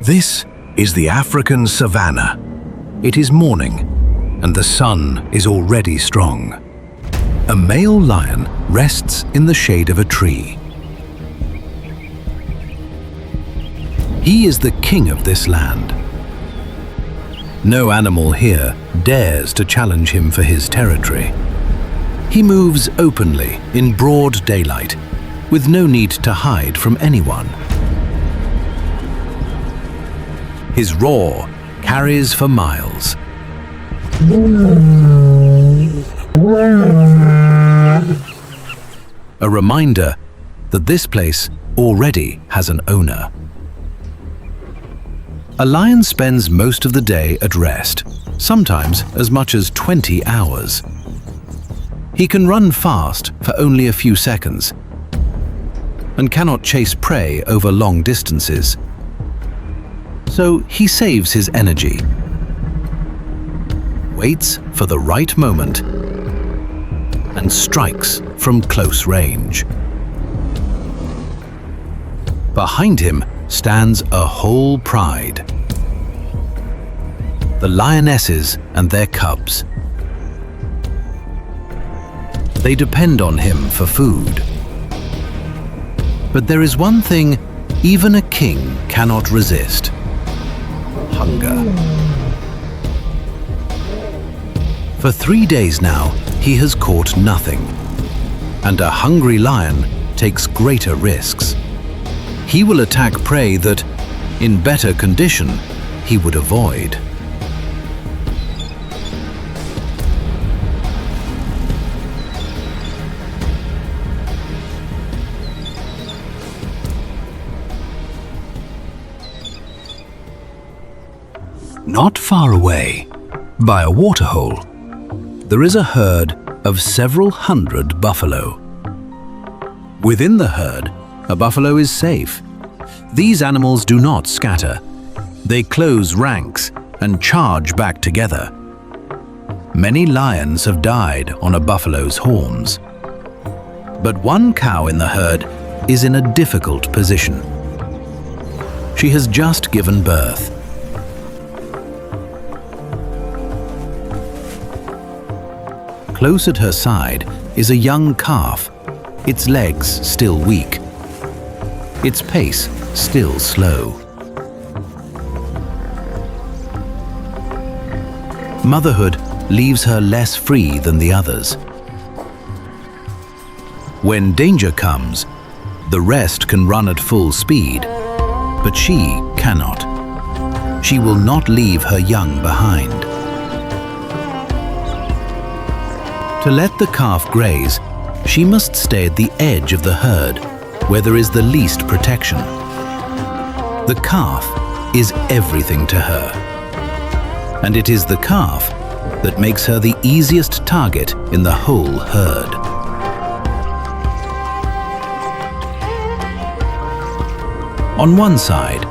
This is the African savanna. It is morning, and the sun is already strong. A male lion rests in the shade of a tree. He is the king of this land. No animal here dares to challenge him for his territory. He moves openly in broad daylight, with no need to hide from anyone. His roar carries for miles. A reminder that this place already has an owner. A lion spends most of the day at rest, sometimes as much as 20 hours. He can run fast for only a few seconds and cannot chase prey over long distances. So he saves his energy, waits for the right moment, and strikes from close range. Behind him stands a whole pride. The lionesses and their cubs. They depend on him for food. But there is one thing even a king cannot resist: hunger. For 3 days now, he has caught nothing, and a hungry lion takes greater risks. He will attack prey that, in better condition, he would avoid. Not far away, by a waterhole, there is a herd of several hundred buffalo. Within the herd, a buffalo is safe. These animals do not scatter. They close ranks and charge back together. Many lions have died on a buffalo's horns. But one cow in the herd is in a difficult position. She has just given birth. Close at her side is a young calf, its legs still weak, its pace still slow. Motherhood leaves her less free than the others. When danger comes, the rest can run at full speed, but she cannot. She will not leave her young behind. To let the calf graze, she must stay at the edge of the herd, where there is the least protection. The calf is everything to her, and it is the calf that makes her the easiest target in the whole herd. On one side,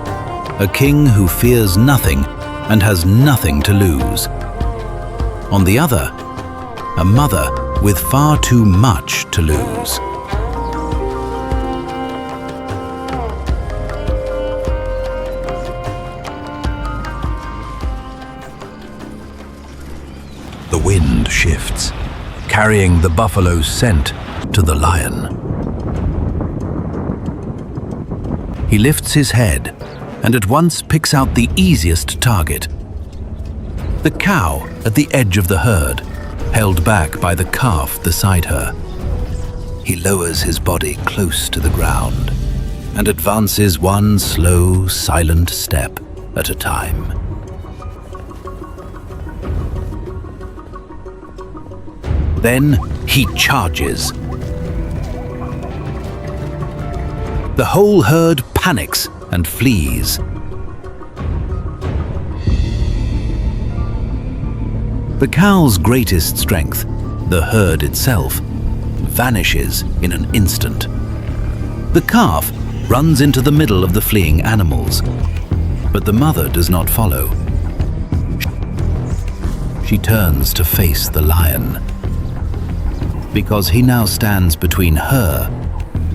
a king who fears nothing and has nothing to lose. On the other, a mother with far too much to lose. The wind shifts, carrying the buffalo's scent to the lion. He lifts his head and at once picks out the easiest target. The cow at the edge of the herd, held back by the calf beside her. He lowers his body close to the ground and advances one slow, silent step at a time. Then he charges. The whole herd panics and flees. The cow's greatest strength, the herd itself, vanishes in an instant. The calf runs into the middle of the fleeing animals, but the mother does not follow. She turns to face the lion, because he now stands between her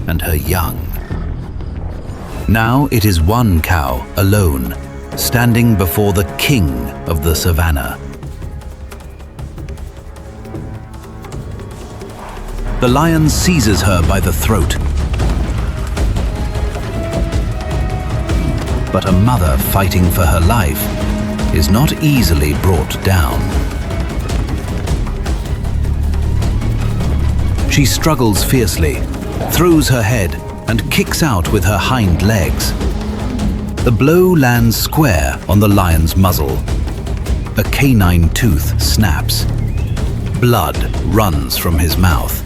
and her young. Now it is one cow alone, standing before the king of the savannah. The lion seizes her by the throat. But a mother fighting for her life is not easily brought down. She struggles fiercely, throws her head, and kicks out with her hind legs. The blow lands square on the lion's muzzle. A canine tooth snaps. Blood runs from his mouth.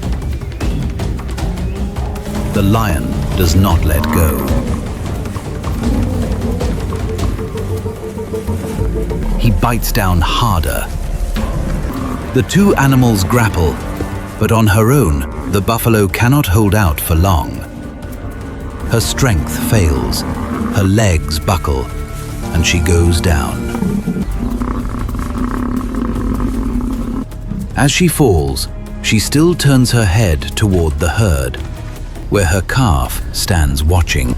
The lion does not let go. He bites down harder. The two animals grapple, but on her own, the buffalo cannot hold out for long. Her strength fails, her legs buckle, and she goes down. As she falls, she still turns her head toward the herd, where her calf stands watching.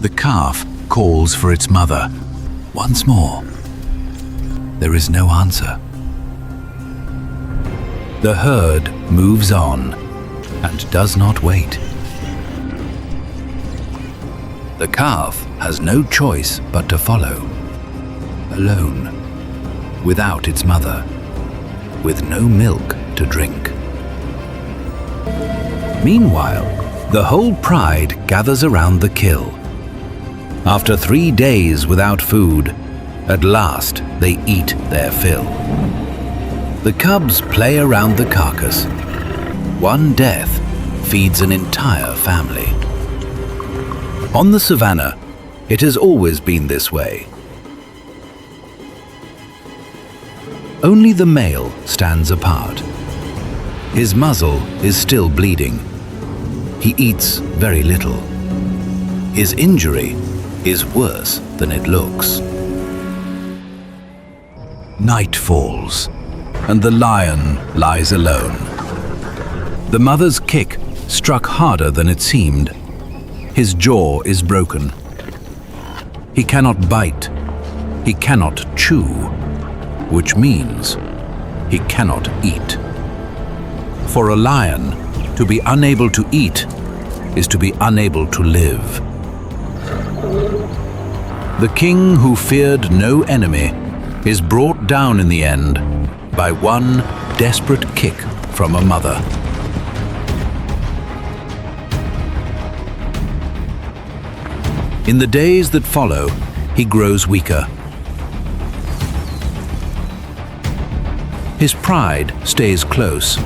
The calf calls for its mother. Once more. There is no answer. The herd moves on and does not wait. The calf has no choice but to follow, alone, without its mother, with no milk to drink. Meanwhile, the whole pride gathers around the kill. After 3 days without food, at last they eat their fill. The cubs play around the carcass. One death feeds an entire family. On the savannah, it has always been this way. Only the male stands apart. His muzzle is still bleeding. He eats very little. His injury is worse than it looks. Night falls, and the lion lies alone. The mother's kick struck harder than it seemed. His jaw is broken. He cannot bite. He cannot chew, which means he cannot eat. For a lion, to be unable to eat is to be unable to live. The king who feared no enemy is brought down in the end by one desperate kick from a mother. In the days that follow, he grows weaker. His pride stays close,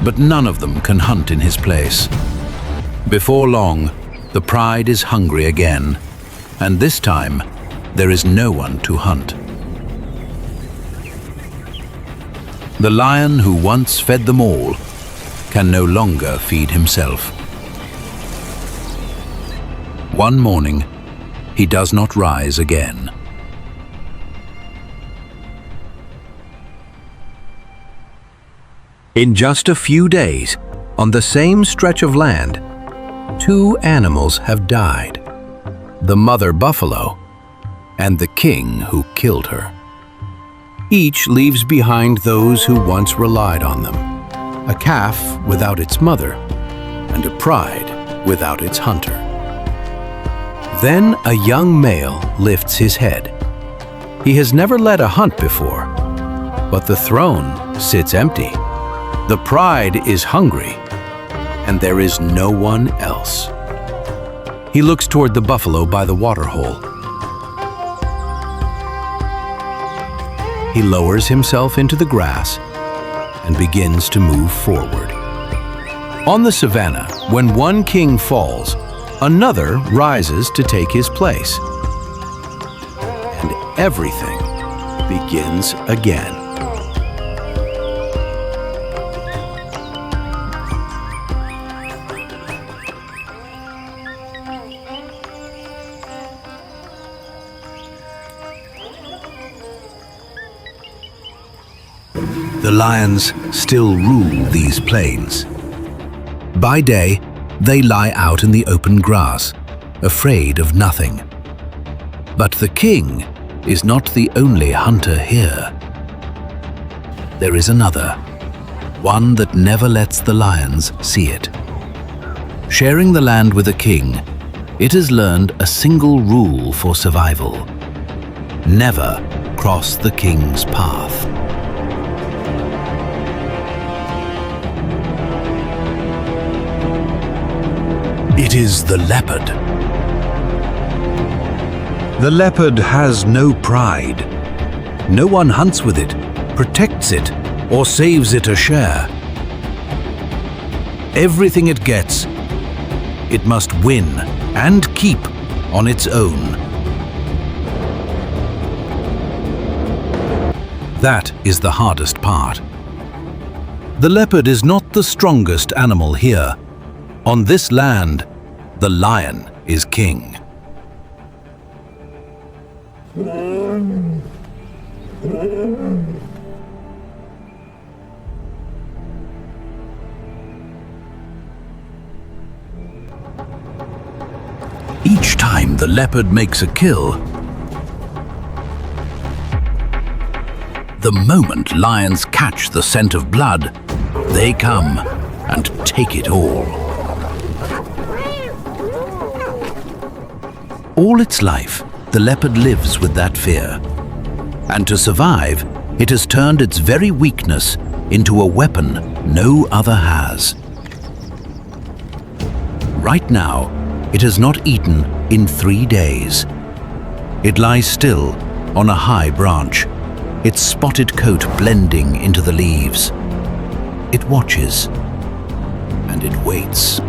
but none of them can hunt in his place. Before long, the pride is hungry again, and this time, there is no one to hunt. The lion who once fed them all can no longer feed himself. One morning, he does not rise again. In just a few days, on the same stretch of land, 2 animals have died. The mother buffalo and the king who killed her. Each leaves behind those who once relied on them, a calf without its mother and a pride without its hunter. Then a young male lifts his head. He has never led a hunt before, but the throne sits empty. The pride is hungry, and there is no one else. He looks toward the buffalo by the waterhole. He lowers himself into the grass and begins to move forward. On the savannah, when one king falls, another rises to take his place. And everything begins again. The lions still rule these plains. By day, They lie out in the open grass, afraid of nothing. But the king is not the only hunter here. There is another, one that never lets the lions see it. Sharing the land with a king, it has learned a single rule for survival: never cross the king's path. It is the leopard. The leopard has no pride. No one hunts with it, protects it, or saves it a share. Everything it gets, it must win and keep on its own. That is the hardest part. The leopard is not the strongest animal here. On this land, the lion is king. Each time the leopard makes a kill, the moment lions catch the scent of blood, they come and take it all. All its life, the leopard lives with that fear. And to survive, it has turned its very weakness into a weapon no other has. Right now, it has not eaten in 3 days. It lies still on a high branch, its spotted coat blending into the leaves. It watches and it waits.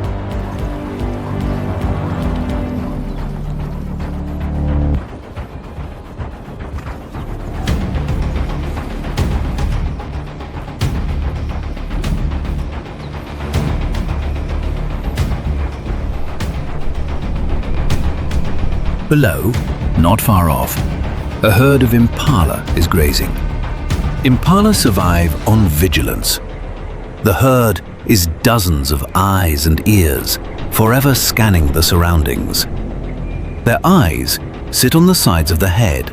Below, not far off, a herd of impala is grazing. Impala survive on vigilance. The herd is dozens of eyes and ears, forever scanning the surroundings. Their eyes sit on the sides of the head,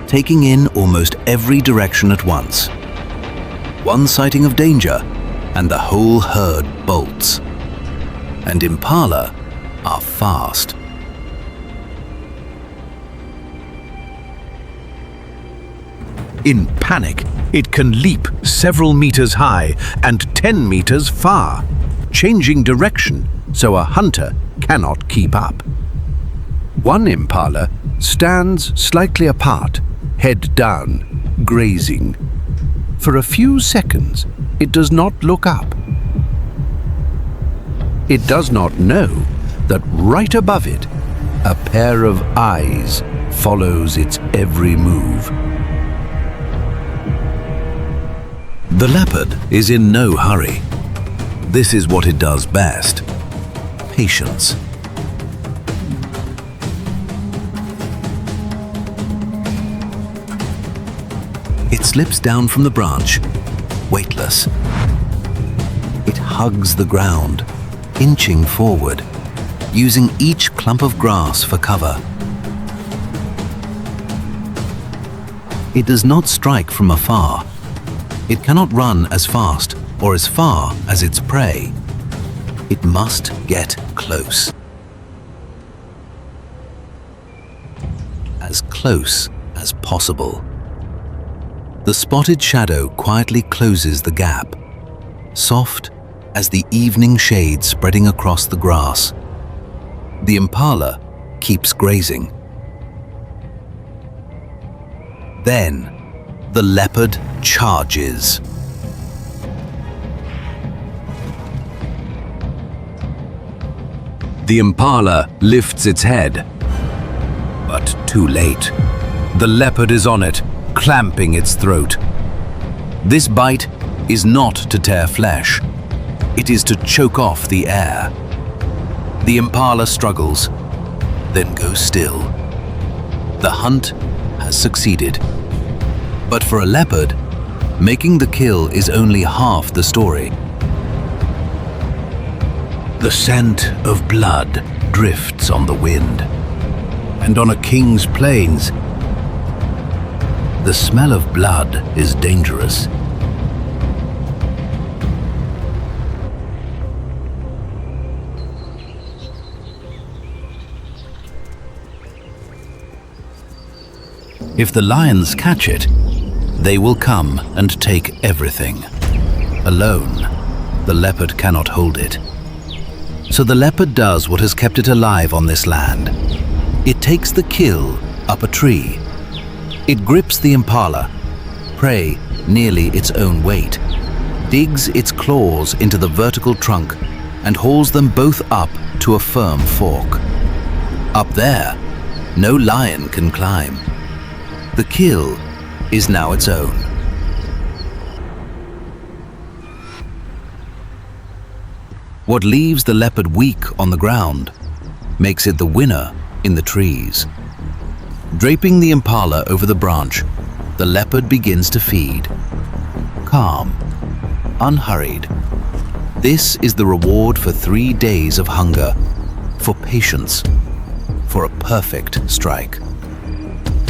taking in almost every direction at once. One sighting of danger, and the whole herd bolts. And impala are fast. In panic, it can leap several meters high and 10 meters far, changing direction so a hunter cannot keep up. One impala stands slightly apart, head down, grazing. For a few seconds, it does not look up. It does not know that right above it, a pair of eyes follows its every move. The leopard is in no hurry. This is what it does best: patience. It slips down from the branch, weightless. It hugs the ground, inching forward, using each clump of grass for cover. It does not strike from afar. It cannot run as fast or as far as its prey. It must get close. As close as possible. The spotted shadow quietly closes the gap, soft as the evening shade spreading across the grass. The impala keeps grazing. Then, the leopard charges. The impala lifts its head, but too late. The leopard is on it, clamping its throat. This bite is not to tear flesh. It is to choke off the air. The impala struggles, then goes still. The hunt has succeeded. But for a leopard, making the kill is only half the story. The scent of blood drifts on the wind, and on a king's plains, the smell of blood is dangerous. If the lions catch it, they will come and take everything. Alone, the leopard cannot hold it. So the leopard does what has kept it alive on this land. It takes the kill up a tree. It grips the impala, prey nearly its own weight, digs its claws into the vertical trunk and hauls them both up to a firm fork. Up there, no lion can climb. The kill is now its own. What leaves the leopard weak on the ground makes it the winner in the trees. Draping the impala over the branch, the leopard begins to feed. Calm, unhurried. This is the reward for 3 days of hunger, for patience, for a perfect strike.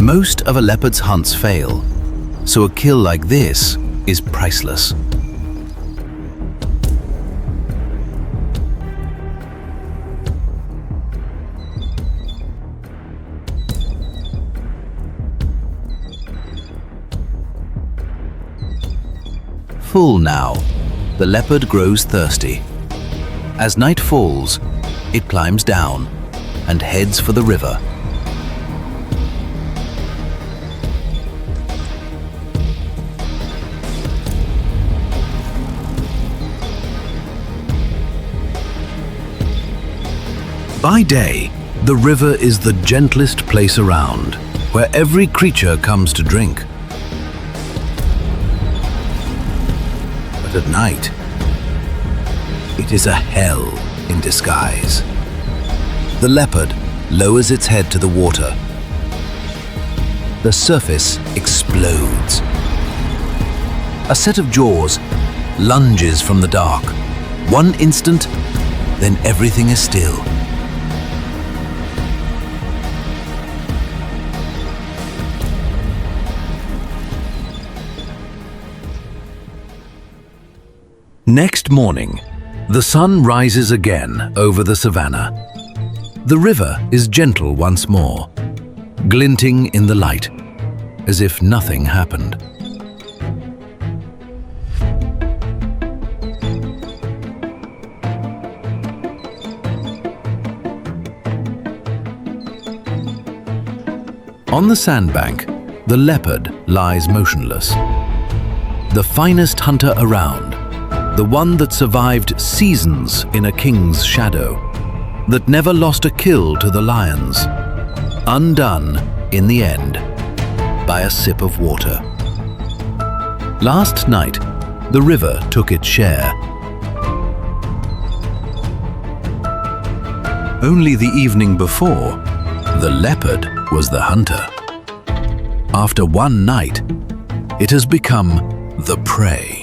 Most of a leopard's hunts fail, so a kill like this is priceless. Full now, the leopard grows thirsty. As night falls, it climbs down and heads for the river. By day, the river is the gentlest place around, where every creature comes to drink. But at night, it is a hell in disguise. The leopard lowers its head to the water. The surface explodes. A set of jaws lunges from the dark. One instant, then everything is still. Next morning, the sun rises again over the savannah. The river is gentle once more, glinting in the light, as if nothing happened. On the sandbank, the leopard lies motionless. The finest hunter around, the one that survived seasons in a king's shadow, that never lost a kill to the lions, undone in the end by a sip of water. Last night, the river took its share. Only the evening before, the leopard was the hunter. After one night, it has become the prey.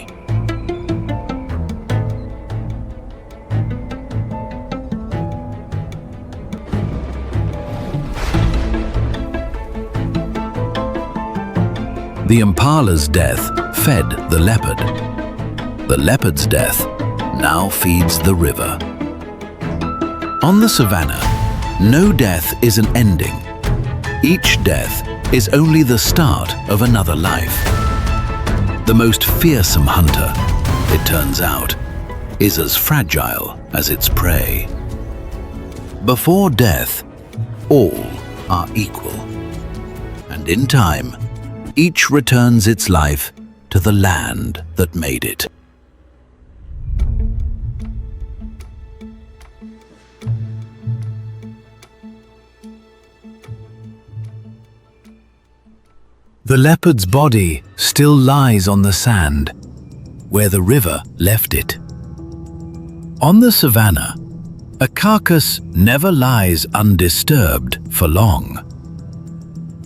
The impala's death fed the leopard. The leopard's death now feeds the river. On the savannah, no death is an ending. Each death is only the start of another life. The most fearsome hunter, it turns out, is as fragile as its prey. Before death, all are equal. And in time, each returns its life to the land that made it. The leopard's body still lies on the sand, where the river left it. On the savannah, a carcass never lies undisturbed for long.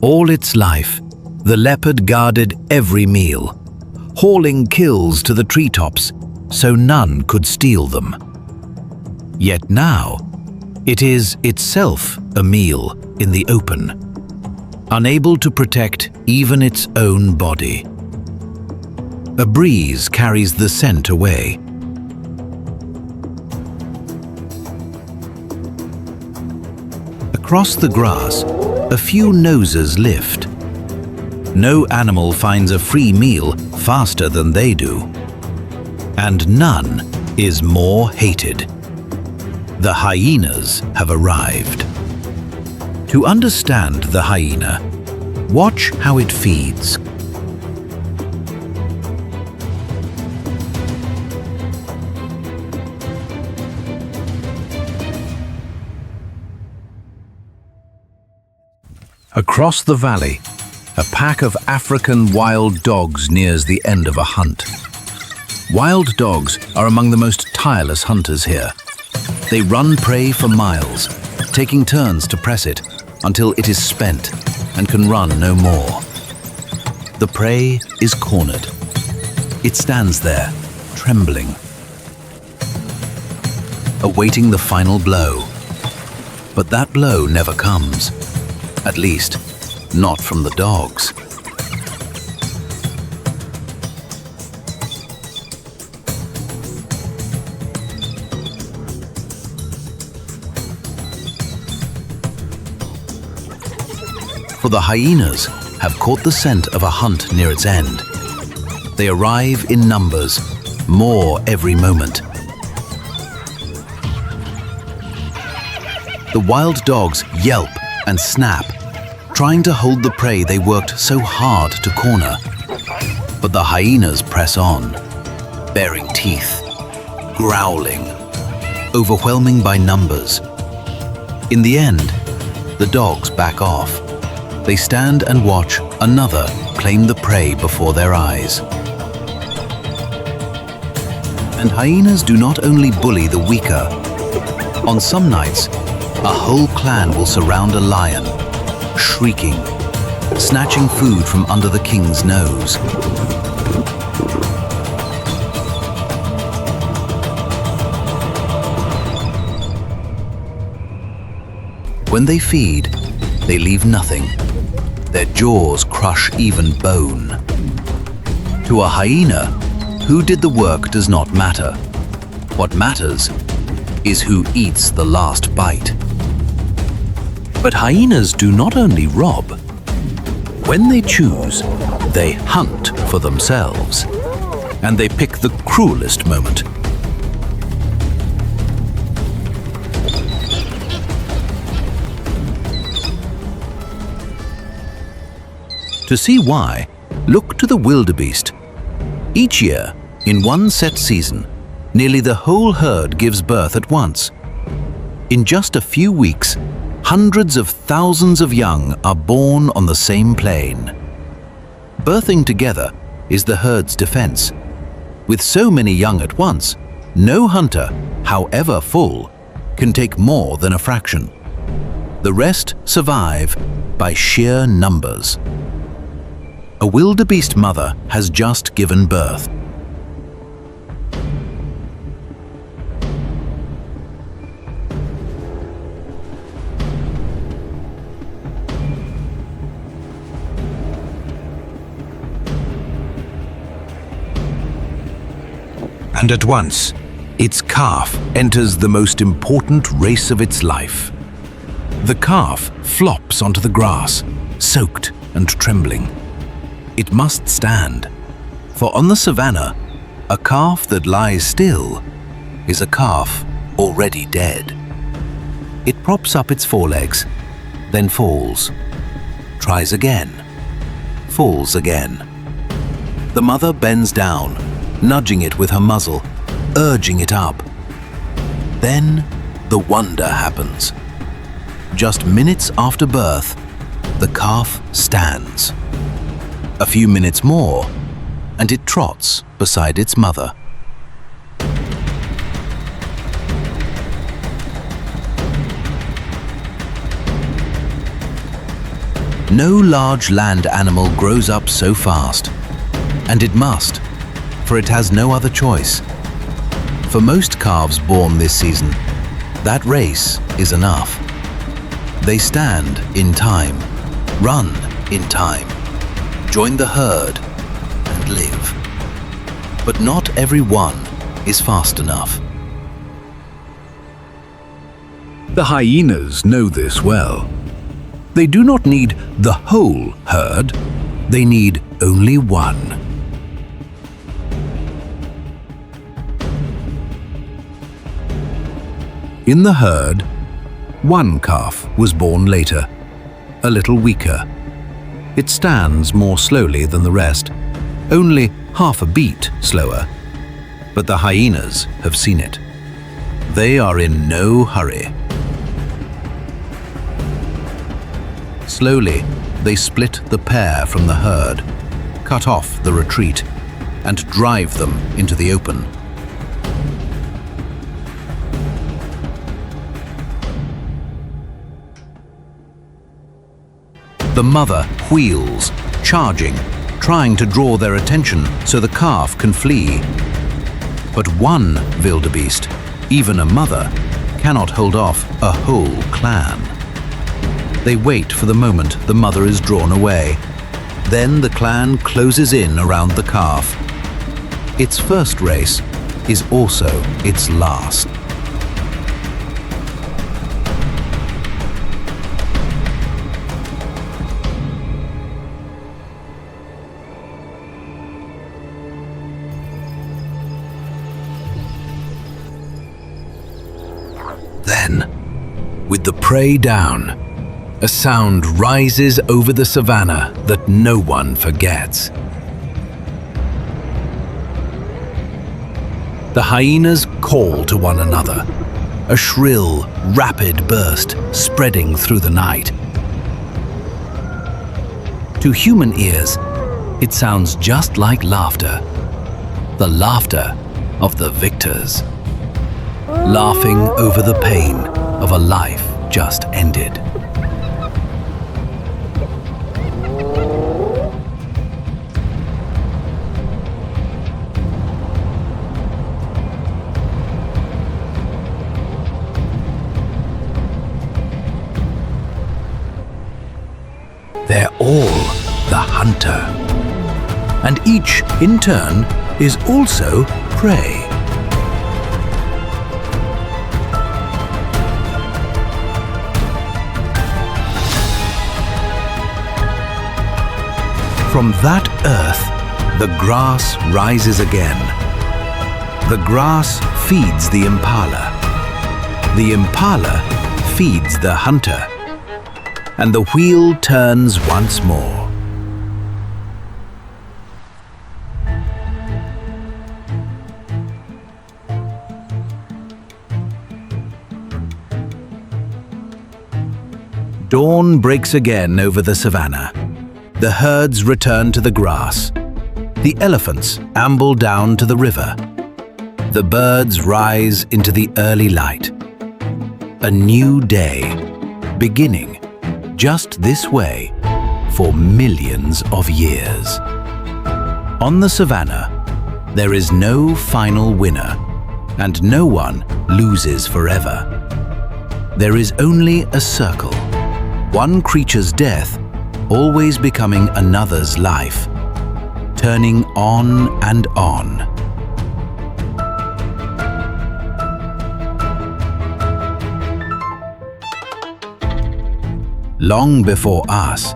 All its life, the leopard guarded every meal, hauling kills to the treetops so none could steal them. Yet now, it is itself a meal in the open, unable to protect even its own body. A breeze carries the scent away. Across the grass, a few noses lift. No animal finds a free meal faster than they do. And none is more hated. The hyenas have arrived. To understand the hyena, watch how it feeds. Across the valley, a pack of African wild dogs nears the end of a hunt. Wild dogs are among the most tireless hunters here. They run prey for miles, taking turns to press it until it is spent and can run no more. The prey is cornered. It stands there, trembling, awaiting the final blow. But that blow never comes. At least, not from the dogs. For the hyenas have caught the scent of a hunt near its end. They arrive in numbers, more every moment. The wild dogs yelp and snap, trying to hold the prey they worked so hard to corner. But the hyenas press on, baring teeth, growling, overwhelming by numbers. In the end, the dogs back off. They stand and watch another claim the prey before their eyes. And hyenas do not only bully the weaker. On some nights, a whole clan will surround a lion, shrieking, snatching food from under the king's nose. When they feed, they leave nothing. Their jaws crush even bone. To a hyena, who did the work does not matter. What matters is who eats the last bite. But hyenas do not only rob. When they choose, they hunt for themselves. And they pick the cruelest moment. To see why, look to the wildebeest. Each year, in one set season, nearly the whole herd gives birth at once. In just a few weeks, hundreds of thousands of young are born on the same plain. Birthing together is the herd's defense. With so many young at once, no hunter, however full, can take more than a fraction. The rest survive by sheer numbers. A wildebeest mother has just given birth. And at once, its calf enters the most important race of its life. The calf flops onto the grass, soaked and trembling. It must stand, for on the savannah, a calf that lies still is a calf already dead. It props up its forelegs, then falls, tries again, falls again. The mother bends down, nudging it with her muzzle, urging it up. Then the wonder happens. Just minutes after birth, the calf stands. A few minutes more, and it trots beside its mother. No large land animal grows up so fast, and it must, for it has no other choice. For most calves born this season, That race is enough. They stand in time, run in time, join the herd and live. But not every one is fast enough. The hyenas know this well. They do not need the whole herd, they need only one. In the herd, one calf was born later, a little weaker. It stands more slowly than the rest, only half a beat slower. But the hyenas have seen it. They are in no hurry. Slowly, they split the pair from the herd, cut off the retreat, and drive them into the open. The mother wheels, charging, trying to draw their attention so the calf can flee. But one wildebeest, even a mother, cannot hold off a whole clan. They wait for the moment the mother is drawn away. Then the clan closes in around the calf. Its first race is also its last. Then, with the prey down, a sound rises over the savannah that no one forgets. The hyenas call to one another, a shrill, rapid burst spreading through the night. To human ears, it sounds just like laughter, the laughter of the victors, laughing over the pain of a life just ended. They're all the hunter, and each, in turn, is also prey. From that earth, the grass rises again. The grass feeds the impala. The impala feeds the hunter. And the wheel turns once more. Dawn breaks again over the savannah. The herds return to the grass. The elephants amble down to the river. The birds rise into the early light. A new day, beginning just this way for millions of years. On the savannah, there is no final winner, and no one loses forever. There is only a circle, one creature's death always becoming another's life, turning on and on. Long before us,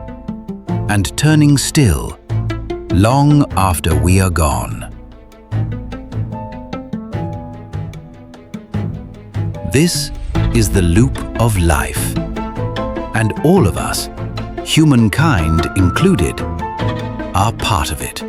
and turning still, long after we are gone. This is the loop of life, and all of us, humankind included, are part of it.